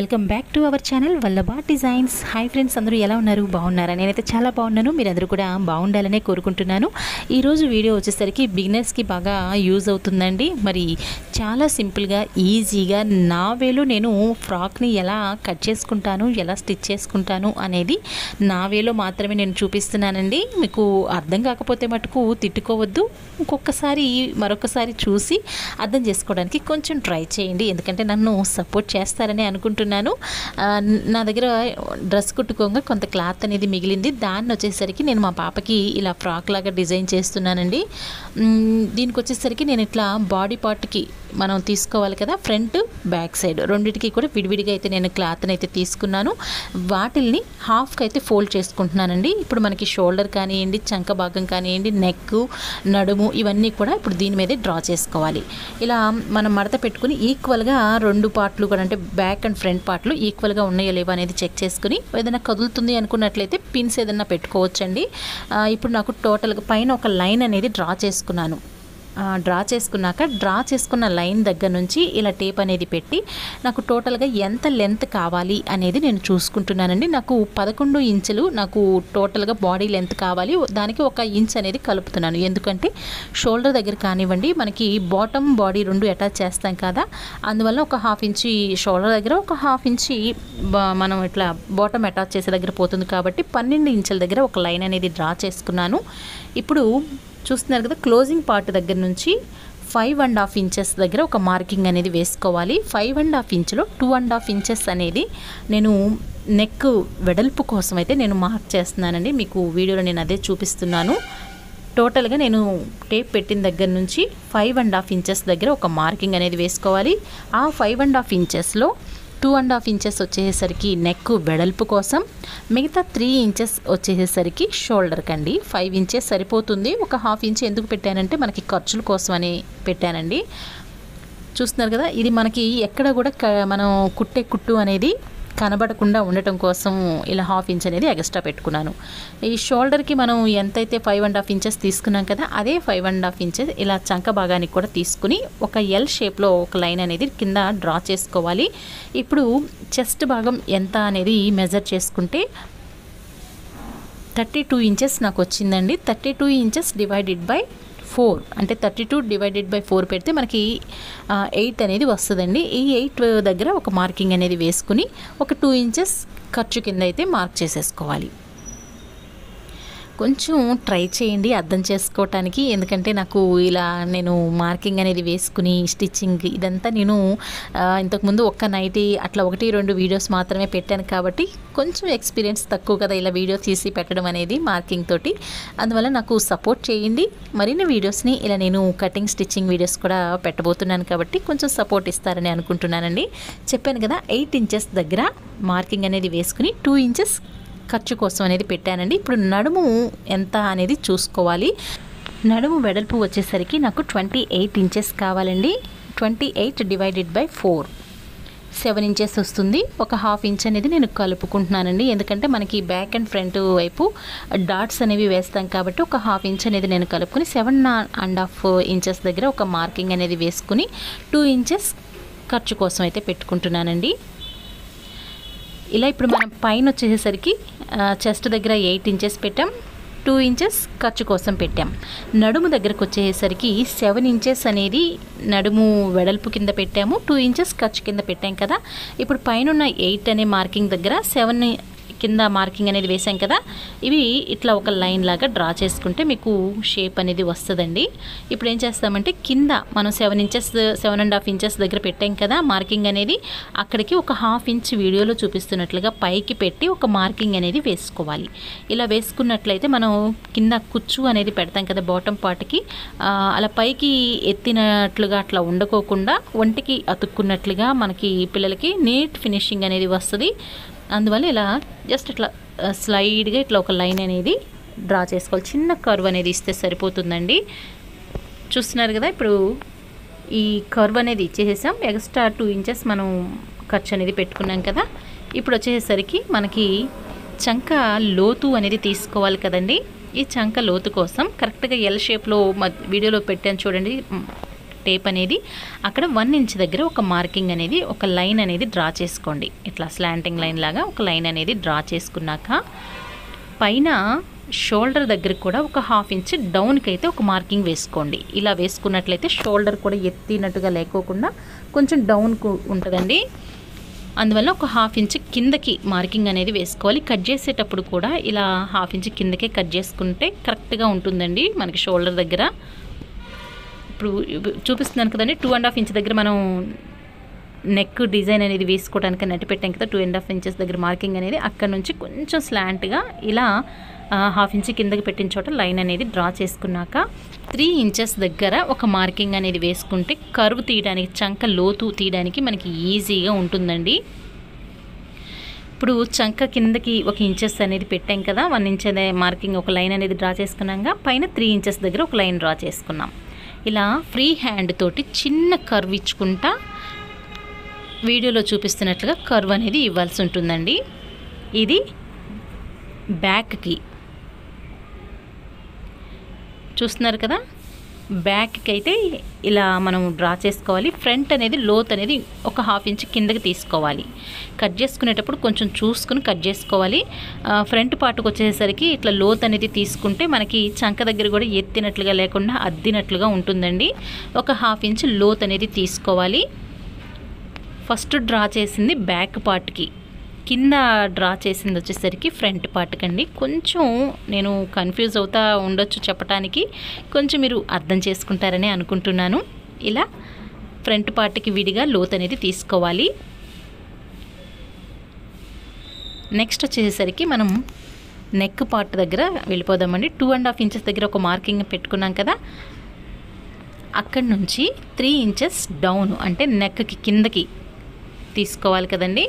Welcome back to our channel Vallabha Designs. Hi friends, అందరూ ఎలా ఉన్నారు? బాగున్నారా? నేనైతే చాలా బాగున్నాను. మీరందరూ కూడా బాగుండాలనే కోరుకుంటున్నాను. ఈరోజు వీడియో వచ్చేసరికి బిగినర్స్కి బాగా యూజ్ అవుతుందండి. మరి చాలా సింపుల్గా ఈజీగా నా వేలో నేను ఫ్రాక్ని ఎలా కట్ చేసుకుంటాను, ఎలా స్టిచ్ చేసుకుంటాను అనేది నా వేలో మాత్రమే నేను చూపిస్తున్నానండి. మీకు అర్థం కాకపోతే మటుకు తిట్టుకోవద్దు. ఇంకొకసారి మరొకసారి చూసి అర్థం చేసుకోవడానికి కొంచెం ట్రై చేయండి. ఎందుకంటే నన్ను సపోర్ట్ చేస్తారని అనుకుంటున్నాను. నా దగ్గర డ్రెస్ కుట్టుకోగా కొంత క్లాత్ అనేది మిగిలింది. దాన్ని వచ్చేసరికి నేను మా పాపకి ఇలా ఫ్రాక్ లాగా డిజైన్ చేస్తున్నానండి. దీనికి వచ్చేసరికి నేను ఇట్లా బాడీ పార్ట్కి మనం తీసుకోవాలి కదా, ఫ్రంట్ బ్యాక్ సైడ్ రెండింటికి కూడా విడివిడిగా అయితే నేను క్లాత్ని అయితే తీసుకున్నాను. వాటిల్ని హాఫ్కి అయితే ఫోల్డ్ చేసుకుంటున్నానండి. ఇప్పుడు మనకి షోల్డర్ కానివ్వండి, చంక భాగం కానివ్వండి, నెక్, నడుము ఇవన్నీ కూడా ఇప్పుడు దీని మీదే డ్రా చేసుకోవాలి. ఇలా మనం మడత పెట్టుకుని ఈక్వల్గా రెండు పార్ట్లు కూడా, అంటే బ్యాక్ అండ్ ఫ్రంట్ పార్ట్లు ఈక్వల్గా ఉన్నాయో లేవో అనేది చెక్ చేసుకుని ఏదైనా కదులుతుంది అనుకున్నట్లయితే పిన్స్ ఏదైనా పెట్టుకోవచ్చండి. ఇప్పుడు నాకు టోటల్గా పైన ఒక లైన్ అనేది డ్రా చేసుకున్నాను. డ్రా చేసుకున్న లైన్ దగ్గర నుంచి ఇలా టేప్ అనేది పెట్టి నాకు టోటల్గా ఎంత లెంత్ కావాలి అనేది నేను చూసుకుంటున్నానండి. నాకు 11 ఇంచులు నాకు టోటల్గా బాడీ లెంత్ కావాలి. దానికి 1 ఇంచ్ అనేది కలుపుతున్నాను. ఎందుకంటే షోల్డర్ దగ్గర కానివ్వండి, మనకి బాటమ్ బాడీ రెండు అటాచ్ చేస్తాం కదా, అందువల్ల ఒక 1/2 ఇంచి షోల్డర్ దగ్గర, ఒక 1/2 ఇంచి మనం ఇట్లా బాటమ్ అటాచ్ చేసే దగ్గర పోతుంది. కాబట్టి 12 ఇంచుల దగ్గర ఒక లైన్ అనేది డ్రా చేసుకున్నాను. ఇప్పుడు చూస్తున్నారు కదా, క్లోజింగ్ పార్ట్ దగ్గర నుంచి 5.5 ఇంచెస్ దగ్గర ఒక మార్కింగ్ అనేది వేసుకోవాలి. 5.5 ఇంచులో 2.5 ఇంచెస్ అనేది నేను నెక్ వెడల్పు కోసం అయితే నేను మార్క్ చేస్తున్నానండి. మీకు వీడియోలో నేను అదే చూపిస్తున్నాను. టోటల్గా నేను టేప్ పెట్టిన దగ్గర నుంచి 5.5 ఇంచెస్ దగ్గర ఒక మార్కింగ్ అనేది వేసుకోవాలి. ఆ 5.5 ఇంచెస్లో 2.5 ఇంచెస్ వచ్చేసరికి నెక్ వెడల్పు కోసం, మిగతా 3 ఇంచెస్ వచ్చేసరికి షోల్డర్ కండి. 5 ఇంచెస్ సరిపోతుంది. ఒక 1/2 ఇంచ్ ఎందుకు పెట్టానంటే మనకి ఖర్చుల కోసం అని పెట్టానండి. చూస్తున్నారు కదా, ఇది మనకి ఎక్కడ కూడా మనం కుట్టే కుట్టు అనేది కనబడకుండా ఉండటం కోసం ఇలా 1/2 ఇంచ్ అనేది ఎక్స్ట్రా పెట్టుకున్నాను. ఈ షోల్డర్కి మనం ఎంతైతే 5.5 ఇంచెస్ తీసుకున్నాం కదా, అదే 5.5 ఇంచెస్ ఇలా చంక భాగానికి కూడా తీసుకుని ఒక ఎల్ షేప్లో ఒక లైన్ అనేది కింద డ్రా చేసుకోవాలి. ఇప్పుడు చెస్ట్ భాగం ఎంత అనేది మెజర్ చేసుకుంటే 32 ఇంచెస్ నాకు వచ్చిందండి. 32 ఇంచెస్ డివైడెడ్ బై 4 అంటే 32 డివైడెడ్ బై 4 పెడితే మనకి 8 అనేది వస్తుందండి. ఈ 8 దగ్గర ఒక మార్కింగ్ అనేది వేసుకుని ఒక 2 ఇంచెస్ ఖర్చు కింద అయితే మార్క్ చేసేసుకోవాలి. కొంచెం ట్రై చేయండి అర్థం చేసుకోవటానికి. ఎందుకంటే నాకు ఇలా నేను మార్కింగ్ అనేది వేసుకుని స్టిచ్చింగ్ ఇదంతా నేను ఇంతకుముందు ఒక్క నైటీ అట్లా 1-2 వీడియోస్ మాత్రమే పెట్టాను కాబట్టి కొంచెం ఎక్స్పీరియన్స్ తక్కువ కదా ఇలా వీడియో తీసి పెట్టడం అనేది మార్కింగ్ తోటి. అందువల్ల నాకు సపోర్ట్ చేయండి. మరిన్ని వీడియోస్ని ఇలా నేను కటింగ్ స్టిచ్చింగ్ వీడియోస్ కూడా పెట్టబోతున్నాను కాబట్టి కొంచెం సపోర్ట్ ఇస్తారని అనుకుంటున్నానండి. చెప్పాను కదా, 8 ఇంచెస్ దగ్గర మార్కింగ్ అనేది వేసుకుని 2 ఇంచెస్ ఖర్చు కోసం అనేది పెట్టానండి. ఇప్పుడు నడుము ఎంత అనేది చూసుకోవాలి. నడుము వెడల్పు వచ్చేసరికి నాకు 28 ఇంచెస్ కావాలండి. 28 డివైడెడ్ బై 4 7 ఇంచెస్ వస్తుంది. ఒక 1/2 ఇంచ్ అనేది నేను కలుపుకుంటున్నానండి. ఎందుకంటే మనకి బ్యాక్ అండ్ ఫ్రంట్ వైపు డాట్స్ అనేవి వేస్తాం కాబట్టి ఒక 1/2 ఇంచ్ అనేది నేను కలుపుకొని 7.5 ఇంచెస్ దగ్గర ఒక మార్కింగ్ అనేది వేసుకుని 2 ఇంచెస్ ఖర్చు కోసం అయితే పెట్టుకుంటున్నానండి. ఇలా ఇప్పుడు మనం పైన వచ్చేసరికి చెస్ట్ దగ్గర 8 ఇంచెస్ పెట్టాం, 2 ఇంచెస్ ఖర్చు కోసం పెట్టాం. నడుము దగ్గరకు వచ్చేసరికి 7 ఇంచెస్ అనేది నడుము వెడల్పు కింద పెట్టాము, 2 ఇంచెస్ ఖర్చు కింద పెట్టాం కదా. ఇప్పుడు పైన 8 అనే మార్కింగ్ దగ్గర 7 కింద మార్కింగ్ అనేది వేసాం కదా, ఇవి ఇట్లా ఒక లైన్ లాగా డ్రా చేసుకుంటే మీకు షేప్ అనేది వస్తుందండి. ఇప్పుడు ఏం చేస్తామంటే కింద మనం 7.5 ఇంచెస్ దగ్గర పెట్టాం కదా మార్కింగ్ అనేది, అక్కడికి ఒక 1/2 ఇంచ్ వీడియోలో చూపిస్తున్నట్లుగా పైకి పెట్టి ఒక మార్కింగ్ అనేది వేసుకోవాలి. ఇలా వేసుకున్నట్లయితే మనం కింద కుచ్చు అనేది పెడతాం కదా బాటమ్ పార్ట్కి, అలా పైకి ఎత్తినట్లుగా అట్లా ఉండకోకుండా ఒంటికి అతుక్కున్నట్లుగా మనకి పిల్లలకి నీట్ ఫినిషింగ్ అనేది వస్తుంది. అందువల్ల ఇలా జస్ట్ ఇట్లా స్లైడ్గా ఇట్లా ఒక లైన్ అనేది డ్రా చేసుకోవాలి. చిన్న కర్వ్ అనేది ఇస్తే సరిపోతుందండి. చూస్తున్నారు కదా, ఇప్పుడు ఈ కర్వ్ అనేది ఇచ్చేసాం. ఎక్స్ట్రా 2 ఇంచెస్ మనం ఖర్చు అనేది పెట్టుకున్నాం కదా. ఇప్పుడు వచ్చేసరికి మనకి చంక లోతు అనేది తీసుకోవాలి కదండి. ఈ చంక లోతు కోసం కరెక్ట్గా ఎల్ షేప్లో వీడియోలో పెట్టాను చూడండి, టేప్ అనేది అక్కడ 1 ఇంచ్ దగ్గర ఒక మార్కింగ్ అనేది, ఒక లైన్ అనేది డ్రా చేసుకోండి. ఇట్లా స్లాంటింగ్ లైన్ లాగా ఒక లైన్ అనేది డ్రా చేసుకున్నాక పైన షోల్డర్ దగ్గర కూడా ఒక 1/2 ఇంచ్ డౌన్కి అయితే ఒక మార్కింగ్ వేసుకోండి. ఇలా వేసుకున్నట్లయితే షోల్డర్ కూడా ఎత్తినట్టుగా లేకోకుండా కొంచెం డౌన్కు ఉంటుందండి. అందువల్ల ఒక 1/2 ఇంచ్ కిందకి మార్కింగ్ అనేది వేసుకోవాలి. కట్ చేసేటప్పుడు కూడా ఇలా 1/2 ఇంచ్ కిందకే కట్ చేసుకుంటే కరెక్ట్గా ఉంటుందండి మనకి షోల్డర్ దగ్గర. ఇప్పుడు చూపిస్తున్నాను కదండి, 2.5 ఇంచ్ దగ్గర మనం నెక్ డిజైన్ అనేది వేసుకోవడానికి నట్టి పెట్టాం కదా, 2.5 ఇంచెస్ దగ్గర మార్కింగ్ అనేది అక్కడ నుంచి కొంచెం స్లాంట్గా ఇలా 1/2 ఇంచ్ కిందకి పెట్టిన చోట లైన్ అనేది డ్రా చేసుకున్నాక 3 ఇంచెస్ దగ్గర ఒక మార్కింగ్ అనేది వేసుకుంటే కర్వ్ తీయడానికి, చంక లోతు తీయడానికి మనకి ఈజీగా ఉంటుందండి. ఇప్పుడు చంక కిందకి 1 ఇంచెస్ అనేది పెట్టాం కదా, 1 ఇంచ్ అనే మార్కింగ్ ఒక లైన్ అనేది డ్రా చేసుకున్నాక పైన 3 ఇంచెస్ దగ్గర ఒక లైన్ డ్రా చేసుకున్నాం. ఇలా ఫ్రీ హ్యాండ్ తోటి చిన్న కర్వ్ ఇచ్చుకుంటా వీడియోలో చూపిస్తున్నట్లుగా కర్వ్ అనేది ఇవ్వాల్సి ఉంటుందండి. ఇది బ్యాక్కి చూస్తున్నారు కదా, బ్యాక్కి అయితే ఇలా మనం డ్రా చేసుకోవాలి. ఫ్రంట్ అనేది లోత్ అనేది ఒక 1/2 ఇంచ్ కిందకి తీసుకోవాలి. కట్ చేసుకునేటప్పుడు కొంచెం చూసుకుని కట్ చేసుకోవాలి. ఫ్రంట్ పార్ట్కి వచ్చేసరికి ఇట్లా లోత్ అనేది తీసుకుంటే మనకి చంక దగ్గర కూడా ఎత్తినట్లుగా లేకుండా అద్దినట్లుగా ఉంటుందండి. ఒక 1/2 ఇంచ్ లోత్ అనేది తీసుకోవాలి. ఫస్ట్ డ్రా చేసింది బ్యాక్ పార్ట్కి, కింద డ్రా చేసింది వచ్చేసరికి ఫ్రంట్ పార్ట్కి అండి. కొంచెం నేను కన్ఫ్యూజ్ అవుతా ఉండొచ్చు చెప్పడానికి, కొంచెం మీరు అర్థం చేసుకుంటారని అనుకుంటున్నాను. ఇలా ఫ్రంట్ పార్ట్కి విడిగా లోత్ అనేది తీసుకోవాలి. నెక్స్ట్ వచ్చేసరికి మనం నెక్ పార్ట్ దగ్గర వెళ్ళిపోదామండి. 2.5 ఇంచెస్ దగ్గర ఒక మార్కింగ్ పెట్టుకున్నాం కదా, అక్కడి నుంచి 3 ఇంచెస్ డౌన్ అంటే నెక్కి కిందకి తీసుకోవాలి కదండి.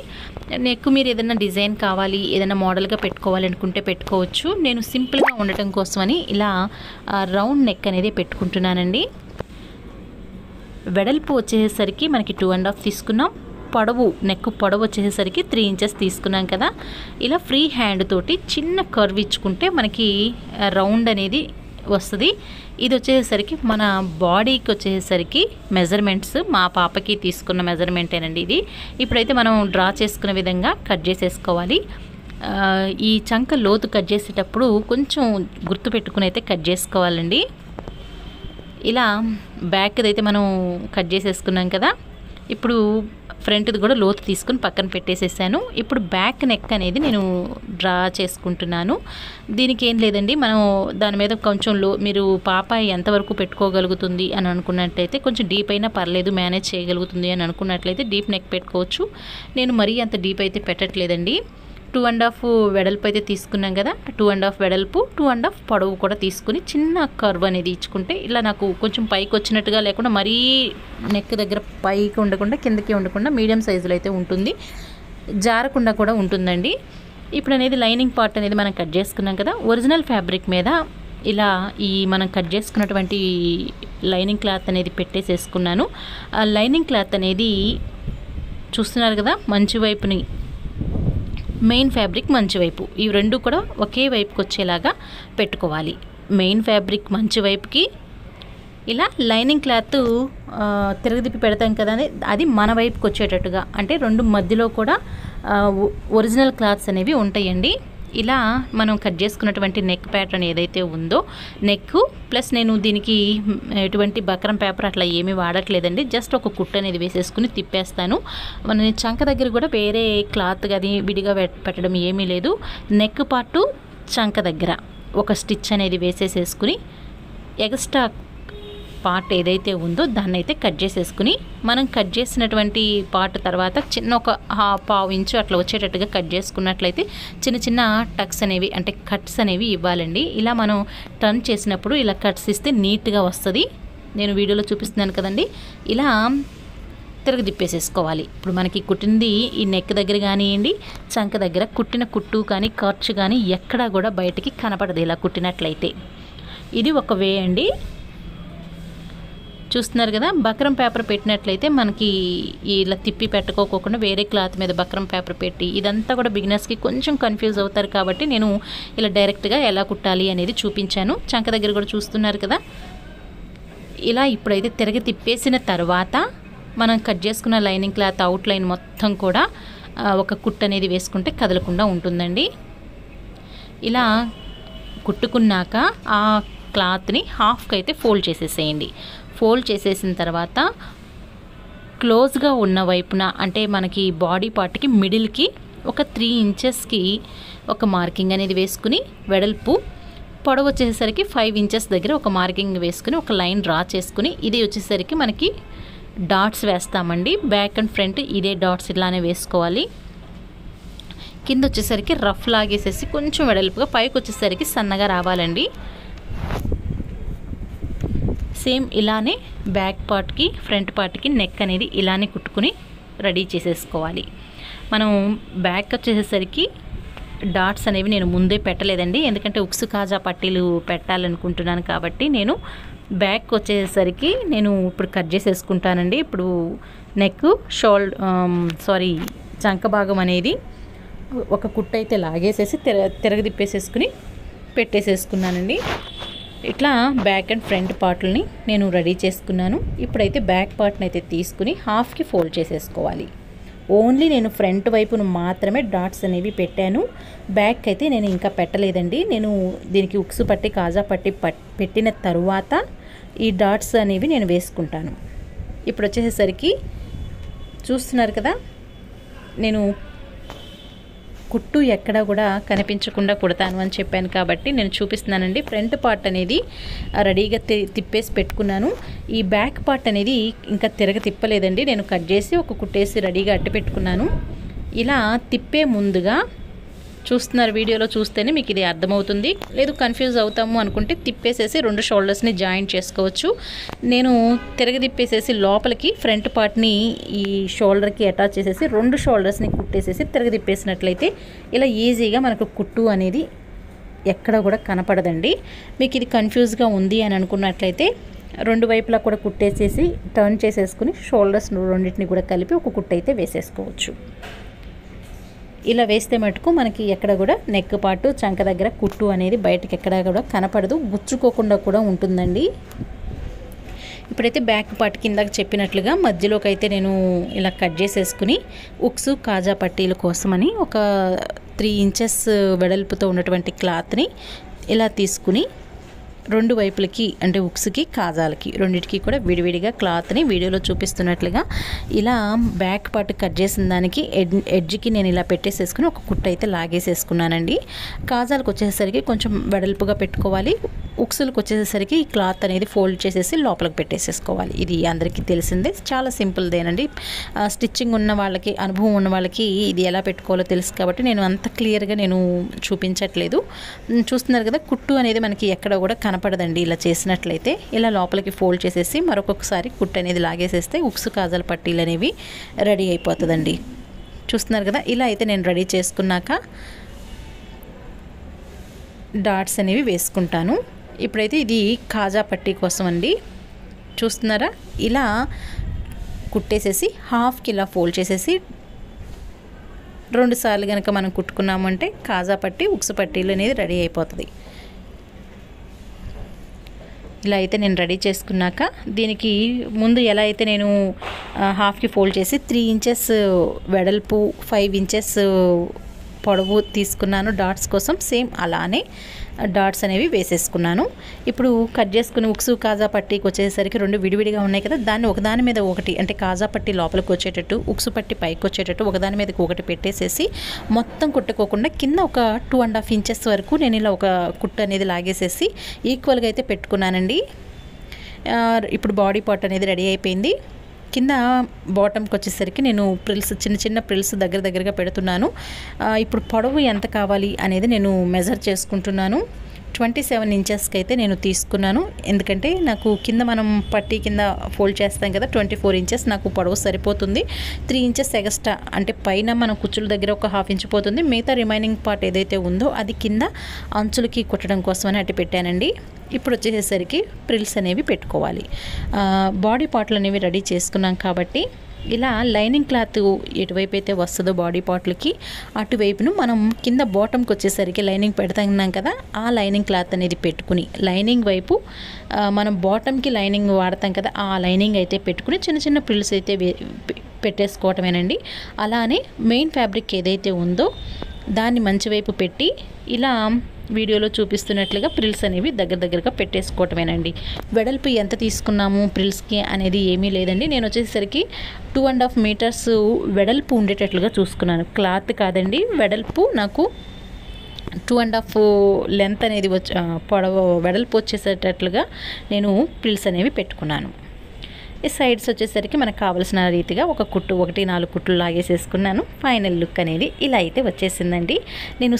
నెక్ మీరు ఏదైనా డిజైన్ కావాలి, ఏదైనా మోడల్గా పెట్టుకోవాలి అనుకుంటే పెట్టుకోవచ్చు. నేను సింపుల్గా ఉండటం కోసమని ఇలా రౌండ్ నెక్ అనేది పెట్టుకుంటున్నానండి. వెడల్పు వచ్చేసరికి మనకి 2.5 తీసుకున్నాం. పొడవు నెక్ పొడవు వచ్చేసరికి 3 ఇంచెస్ తీసుకున్నాం కదా. ఇలా ఫ్రీ హ్యాండ్ తోటి చిన్న కర్వ్ ఇచ్చుకుంటే మనకి రౌండ్ అనేది వస్తుంది. ఇది వచ్చేసరికి మన బాడీకి వచ్చేసరికి మెజర్మెంట్స్ మా పాపకి తీసుకున్న మెజర్మెంటేనండి ఇది. ఇప్పుడైతే మనం డ్రా చేసుకునే విధంగా కట్ చేసేసుకోవాలి. ఈ చంక లోతు కట్ చేసేటప్పుడు కొంచెం గుర్తుపెట్టుకుని అయితే కట్ చేసుకోవాలండి. ఇలా బ్యాక్ది అయితే మనం కట్ చేసేసుకున్నాం కదా, ఇప్పుడు ఫ్రంట్ది కూడా లోతు తీసుకుని పక్కన పెట్టేసేసాను. ఇప్పుడు బ్యాక్ నెక్ అనేది నేను డ్రా చేసుకుంటున్నాను. దీనికి ఏం లేదండి, మనం దాని మీద కొంచెం మీరు పాప ఎంతవరకు పెట్టుకోగలుగుతుంది అని అనుకున్నట్లయితే కొంచెం డీప్ అయినా పర్లేదు, మేనేజ్ చేయగలుగుతుంది అని అనుకున్నట్లయితే డీప్ నెక్ పెట్టుకోవచ్చు. నేను మరీ అంత డీప్ అయితే పెట్టట్లేదండి. 2.5 వెడల్పు అయితే తీసుకున్నాం కదా, 2.5 వెడల్పు 2.5 పొడవు కూడా తీసుకుని చిన్న కర్వ్ అనేది ఇచ్చుకుంటే ఇలా నాకు కొంచెం పైకి వచ్చినట్టుగా లేకుండా మరీ నెక్ దగ్గర పైకి ఉండకుండా కిందకి ఉండకుండా మీడియం సైజులో అయితే ఉంటుంది, జారకుండా కూడా ఉంటుందండి. ఇప్పుడు అనేది లైనింగ్ పార్ట్ అనేది మనం కట్ చేసుకున్నాం కదా, ఒరిజినల్ ఫ్యాబ్రిక్ మీద ఇలా ఈ మనం కట్ చేసుకున్నటువంటి లైనింగ్ క్లాత్ అనేది పెట్టేసేసుకున్నాను. ఆ లైనింగ్ క్లాత్ అనేది చూస్తున్నారు కదా, మంచి వైపుని మెయిన్ ఫ్యాబ్రిక్ మంచి వైపు, ఈ రెండు కూడా ఒకే వైపుకి వచ్చేలాగా పెట్టుకోవాలి. మెయిన్ ఫ్యాబ్రిక్ మంచి వైపుకి ఇలా లైనింగ్ క్లాత్ తిరగదిప్పి పెడతాం కదా, అది మన వైపుకి వచ్చేటట్టుగా, అంటే రెండు మధ్యలో కూడా ఒరిజినల్ క్లాత్స్ అనేవి ఉంటాయండి. ఇలా మనం కట్ చేసుకున్నటువంటి నెక్ ప్యాటర్న్ ఏదైతే ఉందో, నెక్ ప్లస్ నేను దీనికి ఎటువంటి బక్రం పేపర్ అట్లా ఏమీ వాడట్లేదండి, జస్ట్ ఒక కుట్టు అనేది వేసేసుకుని తిప్పేస్తాను. మన చంక దగ్గర కూడా వేరే క్లాత్ కానీ విడిగా పెట్టడం ఏమీ లేదు. నెక్ పార్టు చంక దగ్గర ఒక స్టిచ్ అనేది వేసేసేసుకుని ఎక్స్ట్రా పార్ట్ ఏదైతే ఉందో దాన్ని అయితే కట్ చేసేసుకుని, మనం కట్ చేసినటువంటి పార్ట్ తర్వాత చిన్న ఒక 1/2 ఇంచు అట్లా వచ్చేటట్టుగా కట్ చేసుకున్నట్లయితే చిన్న చిన్న టక్స్ అనేవి అంటే కట్స్ అనేవి ఇవ్వాలండి. ఇలా మనం టర్న్ చేసినప్పుడు ఇలా కట్స్ ఇస్తే నీట్గా వస్తుంది. నేను వీడియోలో చూపిస్తున్నాను కదండి, ఇలా తిరగదిప్పేసేసుకోవాలి. ఇప్పుడు మనకి కుట్టింది ఈ నెక్ దగ్గర కానివ్వండి, చంక దగ్గర కుట్టిన కుట్టు కానీ ఖర్చు కానీ ఎక్కడా కూడా బయటికి కనపడదు ఇలా కుట్టినట్లయితే. ఇది ఒక వే అండి. చూస్తున్నారు కదా, బక్రం పేపర్ పెట్టినట్లయితే మనకి ఇలా తిప్పి పెట్టుకోకుండా వేరే క్లాత్ మీద బక్రం పేపర్ పెట్టి ఇదంతా కూడా బిగినర్స్కి కొంచెం కన్ఫ్యూజ్ అవుతారు కాబట్టి నేను ఇలా డైరెక్ట్గా ఎలా కుట్టాలి అనేది చూపించాను. చంక దగ్గర కూడా చూస్తున్నారు కదా, ఇలా ఇప్పుడైతే తిరగ తిప్పేసిన తర్వాత మనం కట్ చేసుకున్న లైనింగ్ క్లాత్ అవుట్ లైన్ మొత్తం కూడా ఒక కుట్టు అనేది వేసుకుంటే కదలకుండా ఉంటుందండి. ఇలా కుట్టుకున్నాక ఆ క్లాత్ని హాఫ్కి అయితే ఫోల్డ్ చేసేసేయండి. ఫోల్డ్ చేసేసిన తర్వాత క్లోజ్గా ఉన్న వైపున అంటే మనకి బాడీ పార్ట్కి మిడిల్కి ఒక 3 ఇంచెస్కి ఒక మార్కింగ్ అనేది వేసుకుని, వెడల్పు పొడవు వచ్చేసరికి 5 ఇంచెస్ దగ్గర ఒక మార్కింగ్ వేసుకుని ఒక లైన్ డ్రా చేసుకుని, ఇది వచ్చేసరికి మనకి డాట్స్ వేస్తామండి. బ్యాక్ అండ్ ఫ్రంట్ ఇదే డాట్స్ ఇలానే వేసుకోవాలి. కింద వచ్చేసరికి రఫ్ లాగేసేసి కొంచెం వెడల్పుగా, పైకి వచ్చేసరికి సన్నగా రావాలండి. సేమ్ ఇలానే బ్యాక్ పార్ట్కి ఫ్రంట్ పార్ట్కి నెక్ అనేది ఇలానే కుట్టుకుని రెడీ చేసేసుకోవాలి. మనం బ్యాక్ వచ్చేసరికి డాట్స్ అనేవి నేను ముందే పెట్టలేదండి, ఎందుకంటే ఉక్సు కాజా పట్టీలు పెట్టాలనుకుంటున్నాను కాబట్టి నేను బ్యాక్ వచ్చేసరికి నేను ఇప్పుడు కట్ చేసేసుకుంటానండి. ఇప్పుడు నెక్ చంక భాగం అనేది ఒక కుట్టు అయితే లాగేసేసి తిరగదిప్పేసేసుకుని పెట్టేసేసుకున్నానండి. ఇట్లా బ్యాక్ అండ్ ఫ్రంట్ పార్ట్లని నేను రెడీ చేసుకున్నాను. ఇప్పుడైతే బ్యాక్ పార్ట్ని అయితే తీసుకుని హాఫ్కి ఫోల్డ్ చేసేసుకోవాలి. ఓన్లీ నేను ఫ్రంట్ వైపును మాత్రమే డాట్స్ అనేవి పెట్టాను, బ్యాక్ అయితే నేను ఇంకా పెట్టలేదండి. నేను దీనికి ఉక్సు పట్టి కాజా పట్టి పెట్టిన తరువాత ఈ డాట్స్ అనేవి నేను వేసుకుంటాను. ఇప్పుడు వచ్చేసరికి చూస్తున్నారు కదా, నేను కుట్టు ఎక్కడ కూడా కనిపించకుండా కుడతాను అని చెప్పాను కాబట్టి నేను చూపిస్తున్నానండి. ఫ్రంట్ పార్ట్ అనేది రెడీగా తిప్పేసి పెట్టుకున్నాను. ఈ బ్యాక్ పార్ట్ అనేది ఇంకా తిప్పలేదండి, నేను కట్ చేసి ఒక కుట్టేసి రెడీగా అట్టి పెట్టుకున్నాను. ఇలా తిప్పే ముందుగా చూస్తున్నారు, వీడియోలో చూస్తేనే మీకు ఇది అర్థమవుతుంది. లేదు కన్ఫ్యూజ్ అవుతాము అనుకుంటే తిప్పేసేసి 2 షోల్డర్స్ని జాయింట్ చేసుకోవచ్చు. నేను తిరగదిప్పేసేసి లోపలికి ఫ్రంట్ పార్ట్ని ఈ షోల్డర్కి అటాచ్ చేసేసి 2 షోల్డర్స్ని కుట్టేసేసి తిరగదిప్పేసినట్లయితే ఇలా ఈజీగా మనకు కుట్టు అనేది ఎక్కడ కూడా కనపడదండి. మీకు ఇది కన్ఫ్యూజ్గా ఉంది అని అనుకున్నట్లయితే 2 వైపులా కూడా కుట్టేసేసి టర్న్ చేసేసుకుని షోల్డర్స్ రెండింటిని కూడా కలిపి ఒక కుట్టు అయితే వేసేసుకోవచ్చు. ఇలా వేస్తే మటుకు మనకి ఎక్కడ కూడా నెక్ పార్ట్ చంక దగ్గర కుట్టు అనేది బయటకి ఎక్కడ కూడా కనపడదు, గుచ్చుకోకుండా కూడా ఉంటుందండి. ఇప్పుడైతే బ్యాక్ పార్ట్ కిందకి చెప్పినట్లుగా మధ్యలోకి అయితే నేను ఇలా కట్ చేసేసుకుని ఉక్సు కాజా పట్టీల కోసమని ఒక 3 ఇంచెస్ వెడల్పుతో ఉన్నటువంటి క్లాత్ని ఇలా తీసుకుని 2 వైపులకి అంటే ఉక్స్కి కాజాలకి రెండింటికి కూడా విడివిడిగా క్లాత్ని వీడియోలో చూపిస్తున్నట్లుగా ఇలా బ్యాక్ పార్ట్ కట్ చేసిన దానికి ఎడ్జ్కి నేను ఇలా పెట్టేసేసుకుని ఒక కుట్టు అయితే లాగేసేసుకున్నానండి. కాజాలకు వచ్చేసరికి కొంచెం వెడల్పుగా పెట్టుకోవాలి, ఉక్సులకు వచ్చేసరికి ఈ క్లాత్ అనేది ఫోల్డ్ చేసేసి లోపలికి పెట్టేసేసుకోవాలి. ఇది అందరికీ తెలిసిందే, చాలా సింపుల్దేనండి. స్టిచ్చింగ్ ఉన్న వాళ్ళకి, అనుభవం ఉన్న వాళ్ళకి ఇది ఎలా పెట్టుకోవాలో తెలుసు కాబట్టి నేను అంత క్లియర్గా నేను చూపించట్లేదు. చూస్తున్నారు కదా, కుట్టు అనేది మనకి ఎక్కడ కూడా కనపడదండి. ఇలా చేసినట్లయితే ఇలా లోపలికి ఫోల్డ్ చేసేసి మరొకసారి కుట్టు అనేది లాగేసేస్తే ఉక్సు కాజాల పట్టీలు అనేవి రెడీ అయిపోతుందండి. చూస్తున్నారు కదా, ఇలా అయితే నేను రెడీ చేసుకున్నాక డాట్స్ అనేవి వేసుకుంటాను. ఇప్పుడైతే ఇది కాజా పట్టీ కోసం అండి. చూస్తున్నారా, ఇలా కుట్టేసేసి హాఫ్కి ఇలా ఫోల్డ్ చేసేసి 2 సార్లు కనుక మనం కుట్టుకున్నామంటే కాజా పట్టీ ఉక్సు పట్టీలు అనేది రెడీ అయిపోతుంది. ఇలా అయితే నేను రెడీ చేసుకున్నాక దీనికి ముందు ఎలా అయితే నేను హాఫ్కి ఫోల్డ్ చేసి 3 ఇంచెస్ వెడల్పు 5 ఇంచెస్ పొడవు తీసుకున్నాను డాట్స్ కోసం, సేమ్ అలానే డాట్స్ అనేవి వేసేసుకున్నాను. ఇప్పుడు కట్ చేసుకుని ఉక్సు కాజా పట్టీకి వచ్చేసరికి 2 విడివిడిగా ఉన్నాయి కదా, దాన్ని ఒకదాని మీద ఒకటి అంటే కాజా పట్టీ లోపలికి వచ్చేటట్టు ఉక్సు పట్టీ పైకి వచ్చేటట్టు ఒకదాని మీదకి ఒకటి పెట్టేసేసి మొత్తం కుట్టుకోకుండా కింద ఒక 2.5 ఇంచెస్ వరకు నేను ఇలా ఒక కుట్టు అనేది లాగేసేసి ఈక్వల్గా అయితే పెట్టుకున్నానండి. ఇప్పుడు బాడీ పార్ట్ అనేది రెడీ అయిపోయింది. కింద బాటమ్కి వచ్చేసరికి నేను ప్రిల్స్ చిన్న చిన్న ప్రిల్స్ దగ్గరగా పెడుతున్నాను. ఇప్పుడు పొడవు ఎంత కావాలి అనేది నేను మెజర్ చేసుకుంటున్నాను. 27 ఇంచెస్కి అయితే నేను తీసుకున్నాను, ఎందుకంటే నాకు కింద మనం పట్టీ కింద ఫోల్డ్ చేస్తాం కదా, 24 ఇంచెస్ నాకు పొడవు సరిపోతుంది. 3 ఇంచెస్ ఎక్స్ట్రా అంటే పైన మనం కుచ్చుల దగ్గర ఒక 1/2 ఇంచ్ పోతుంది, మిగతా రిమైనింగ్ పార్ట్ ఏదైతే ఉందో అది కింద అంచులకి కుట్టడం కోసమని అట్టి పెట్టానండి. ఇప్పుడు వచ్చేసరికి ప్రిల్స్ అనేవి పెట్టుకోవాలి. బాడీ పార్ట్లు అనేవి రెడీ చేసుకున్నాం కాబట్టి ఇలా లైనింగ్ క్లాత్ ఎటువైపు అయితే వస్తుందో బాడీ పార్ట్లకి అటువైపును మనం కింద బాటంకి వచ్చేసరికి లైనింగ్ పెడుతున్నాం కదా, ఆ లైనింగ్ క్లాత్ అనేది పెట్టుకుని లైనింగ్ వైపు మనం బాటంకి లైనింగ్ వాడతాం కదా, ఆ లైనింగ్ అయితే పెట్టుకుని చిన్న చిన్న ప్రిల్స్ అయితే పెట్టేసుకోవటమేనండి. అలానే మెయిన్ ఫ్యాబ్రిక్ ఏదైతే ఉందో దాన్ని మంచి వైపు పెట్టి ఇలా వీడియోలో చూపిస్తున్నట్లుగా ప్రిల్స్ అనేవి దగ్గరగా పెట్టేసుకోవటమేనండి. వెడల్పు ఎంత తీసుకున్నాము ప్రిల్స్కి అనేది ఏమీ లేదండి. నేను వచ్చేసరికి 2.5 మీటర్స్ వెడల్పు ఉండేటట్లుగా చూసుకున్నాను. క్లాత్ కాదండి, వెడల్పు నాకు 2.5 లెంత్ అనేది పొడవు వెడల్పు వచ్చేసేటట్లుగా నేను ప్రిల్స్ అనేవి పెట్టుకున్నాను. ఈ సైడ్స్ వచ్చేసరికి మనకు కావాల్సిన రీతిగా ఒక కుట్టు 1-4 కుట్లు లాగేసేసుకున్నాను. ఫైనల్ లుక్ అనేది ఇలా అయితే వచ్చేసిందండి. నేను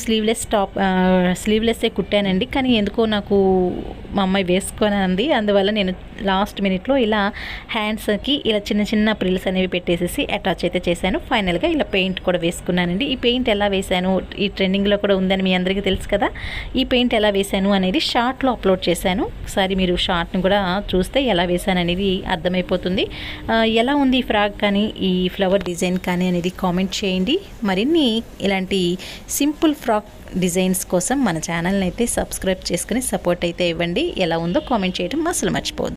స్లీవ్లెస్సే కుట్టానండి, కానీ ఎందుకో నాకు మా అమ్మాయి వేసుకొని అంది, అందువల్ల నేను లాస్ట్ మినిట్లో ఇలా హ్యాండ్స్కి ఇలా చిన్న ప్రిల్స్ అనేవి పెట్టేసేసి అటాచ్ అయితే చేశాను. ఫైనల్గా ఇలా పెయింట్ కూడా వేసుకున్నానండి. ఈ పెయింట్ ఎలా వేశాను, ఈ ట్రెండింగ్లో కూడా ఉందని మీ అందరికీ తెలుసు కదా, ఈ పెయింట్ ఎలా వేశాను అనేది షార్ట్లో అప్లోడ్ చేశాను. ఒకసారి మీరు షార్ట్ని కూడా చూస్తే ఎలా వేశాను అనేది అర్థమైపోతుంది. ఎలా ఉంది ఈ ఫ్రాక్ కానీ ఈ ఫ్లవర్ డిజైన్ కానీ అనేది కామెంట్ చేయండి. మరిన్ని ఇలాంటి సింపుల్ ఫ్రాక్ డిజైన్స్ కోసం మన ఛానల్ని అయితే సబ్స్క్రైబ్ చేసుకుని సపోర్ట్ అయితే ఇవ్వండి. ఎలా ఉందో కామెంట్ చేయడం అసలు మర్చిపోవద్దు.